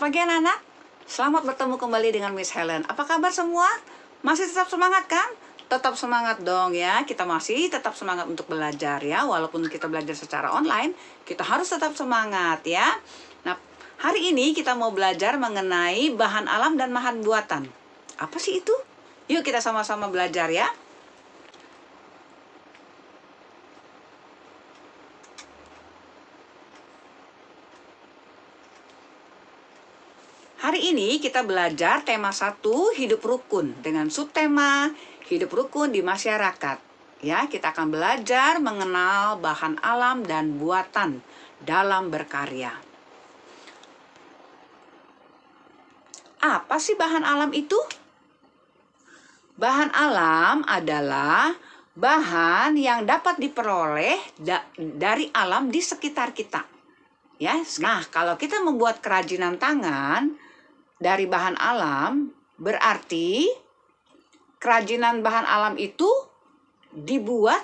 pagi anak-anak, selamat bertemu kembali dengan Miss Helen. Apa kabar semua? Masih tetap semangat kan? Tetap semangat dong ya, kita masih tetap semangat untuk belajar ya. Walaupun kita belajar secara online, kita harus tetap semangat ya. Nah, hari ini kita mau belajar mengenai bahan alam dan bahan buatan. Apa sih itu? Yuk kita sama-sama belajar ya. Hari ini kita belajar tema 1, hidup rukun, dengan subtema hidup rukun di masyarakat. Ya, kita akan belajar mengenal bahan alam dan buatan dalam berkarya. Apa sih bahan alam itu? Bahan alam adalah bahan yang dapat diperoleh dari alam di sekitar kita. Ya, nah kalau kita membuat kerajinan tangan dari bahan alam, berarti kerajinan bahan alam itu dibuat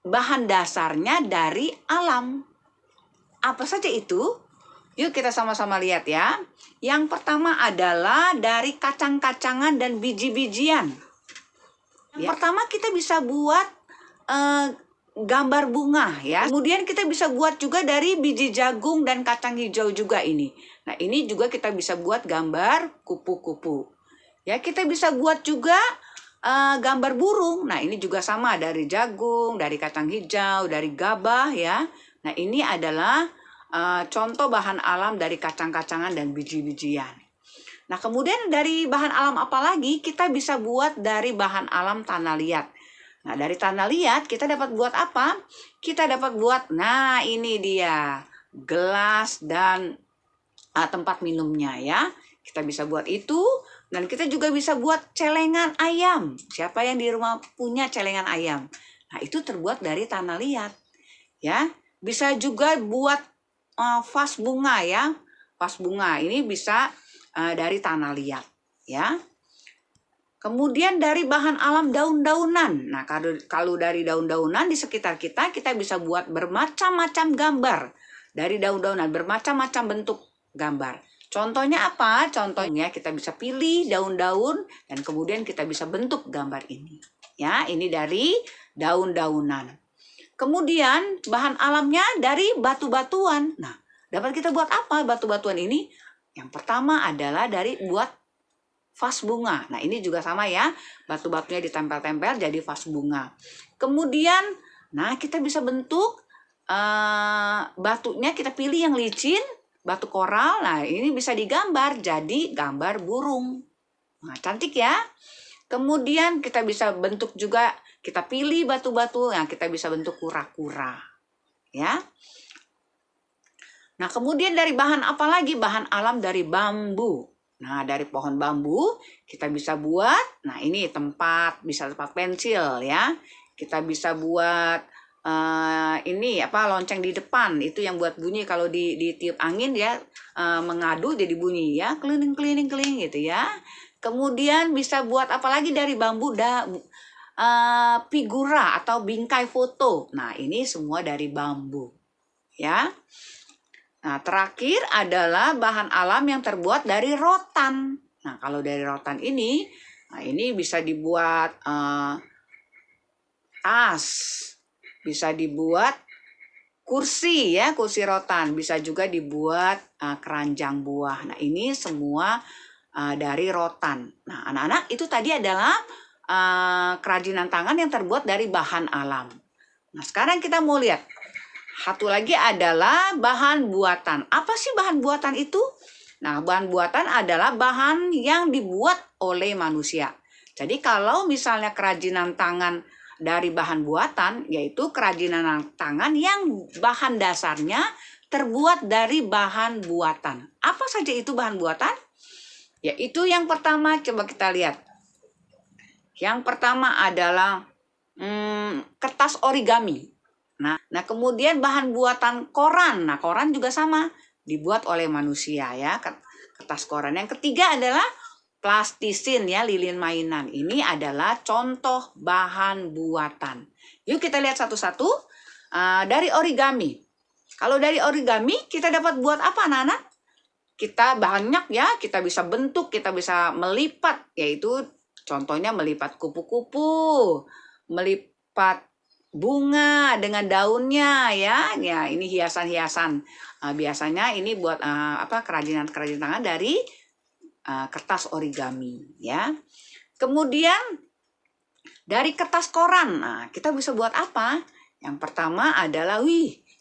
bahan dasarnya dari alam. Apa saja itu? Yuk kita sama-sama lihat ya. Yang pertama adalah dari kacang-kacangan dan biji-bijian. Yang pertama kita bisa buat gambar bunga ya. Kemudian kita bisa buat juga dari biji jagung dan kacang hijau juga ini. Nah, ini juga kita bisa buat gambar kupu-kupu. Ya, kita bisa buat juga gambar burung. Nah, ini juga sama dari jagung, dari kacang hijau, dari gabah ya. Nah, ini adalah contoh bahan alam dari kacang-kacangan dan biji-bijian. Nah, kemudian dari bahan alam apa lagi? Kita bisa buat dari bahan alam tanah liat. Nah, dari tanah liat kita dapat buat apa? Kita dapat buat, nah ini dia, gelas dan tempat minumnya ya. Kita bisa buat itu, dan kita juga bisa buat celengan ayam. Siapa yang di rumah punya celengan ayam? Nah, itu terbuat dari tanah liat. Ya, bisa juga buat vas bunga ya. Vas bunga ini bisa dari tanah liat ya. Kemudian dari bahan alam daun-daunan. Nah, kalau dari daun-daunan di sekitar kita, kita bisa buat bermacam-macam gambar. Dari daun-daunan, bermacam-macam bentuk gambar. Contohnya apa? Contohnya kita bisa pilih daun-daun dan kemudian kita bisa bentuk gambar ini. Ya, ini dari daun-daunan. Kemudian bahan alamnya dari batu-batuan. Nah, dapat kita buat apa batu-batuan ini? Yang pertama adalah dari buat vas bunga. Nah, ini juga sama ya. Batu-batunya ditempel-tempel jadi vas bunga. Kemudian, nah kita bisa bentuk batunya, kita pilih yang licin, batu koral. Nah, ini bisa digambar jadi gambar burung. Nah, cantik ya. Kemudian kita bisa bentuk juga, kita pilih batu-batu yang kita bisa bentuk kura-kura. Ya. Nah, kemudian dari bahan apa lagi? Bahan alam dari bambu. Nah, dari pohon bambu kita bisa buat, nah ini tempat, bisa tempat pensil ya. Kita bisa buat ini apa, lonceng di depan, itu yang buat bunyi kalau ditiup angin ya, mengadu jadi bunyi ya, keliling gitu ya. Kemudian bisa buat apalagi dari bambu, figura atau bingkai foto. Nah, ini semua dari bambu ya. Nah, terakhir adalah bahan alam yang terbuat dari rotan. Nah, kalau dari rotan ini, nah ini bisa dibuat tas, bisa dibuat kursi ya, kursi rotan, bisa juga dibuat keranjang buah. Nah, ini semua dari rotan. Nah, anak-anak, itu tadi adalah kerajinan tangan yang terbuat dari bahan alam. Nah, sekarang kita mau lihat. Satu lagi adalah bahan buatan. Apa sih bahan buatan itu? Nah, bahan buatan adalah bahan yang dibuat oleh manusia. Jadi kalau misalnya kerajinan tangan dari bahan buatan, yaitu kerajinan tangan yang bahan dasarnya terbuat dari bahan buatan. Apa saja itu bahan buatan? Yaitu yang pertama, coba kita lihat. Yang pertama adalah kertas origami. Nah, kemudian bahan buatan koran. Nah, koran juga sama, dibuat oleh manusia ya, kertas koran. Yang ketiga adalah plastisin ya, lilin mainan. Ini adalah contoh bahan buatan. Yuk kita lihat satu-satu. Dari origami. Kalau dari origami kita dapat buat apa, anak-anak? kita banyak ya, kita bisa bentuk, kita bisa melipat, yaitu contohnya melipat kupu-kupu, melipat bunga dengan daunnya ya. Ya, ini hiasan-hiasan. Biasanya ini buat kerajinan-kerajinan tangan dari kertas origami ya. Kemudian dari kertas koran. Nah, kita bisa buat apa? Yang pertama adalah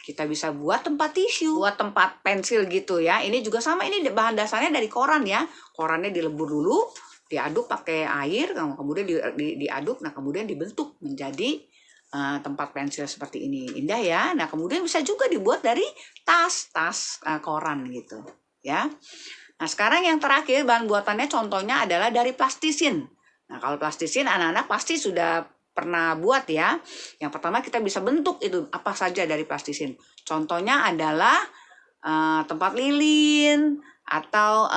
kita bisa buat tempat tisu, buat tempat pensil gitu ya. Ini juga sama, ini bahan dasarnya dari koran ya. Korannya dilebur dulu, diaduk pakai air, kemudian diaduk, nah kemudian dibentuk menjadi tempat pensil seperti ini. Indah ya. Nah, kemudian bisa juga dibuat dari tas koran gitu ya. Nah, sekarang yang terakhir bahan buatannya contohnya adalah dari plastisin. Nah, kalau plastisin anak-anak pasti sudah pernah buat ya. Yang pertama kita bisa bentuk itu apa saja dari plastisin. Contohnya adalah tempat lilin atau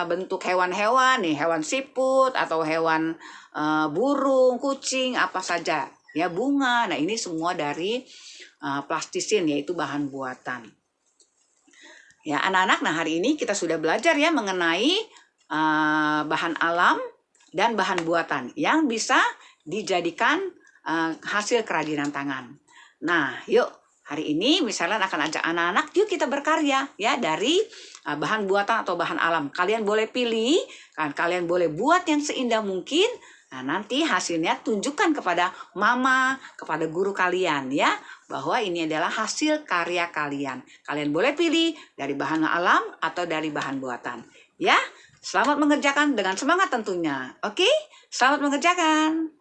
bentuk hewan-hewan nih, hewan siput atau hewan burung, kucing, apa saja ya, bunga. Nah, ini semua dari plastisin, yaitu bahan buatan. Ya, anak-anak, nah hari ini kita sudah belajar ya mengenai bahan alam dan bahan buatan yang bisa dijadikan hasil kerajinan tangan. Nah, yuk hari ini misalnya akan ajak anak-anak, yuk kita berkarya ya dari bahan buatan atau bahan alam. Kalian boleh pilih, kan kalian boleh buat yang seindah mungkin. Nah, nanti hasilnya tunjukkan kepada mama, kepada guru kalian ya, bahwa ini adalah hasil karya kalian. Kalian boleh pilih dari bahan alam atau dari bahan buatan. Ya, selamat mengerjakan dengan semangat tentunya. Oke, selamat mengerjakan.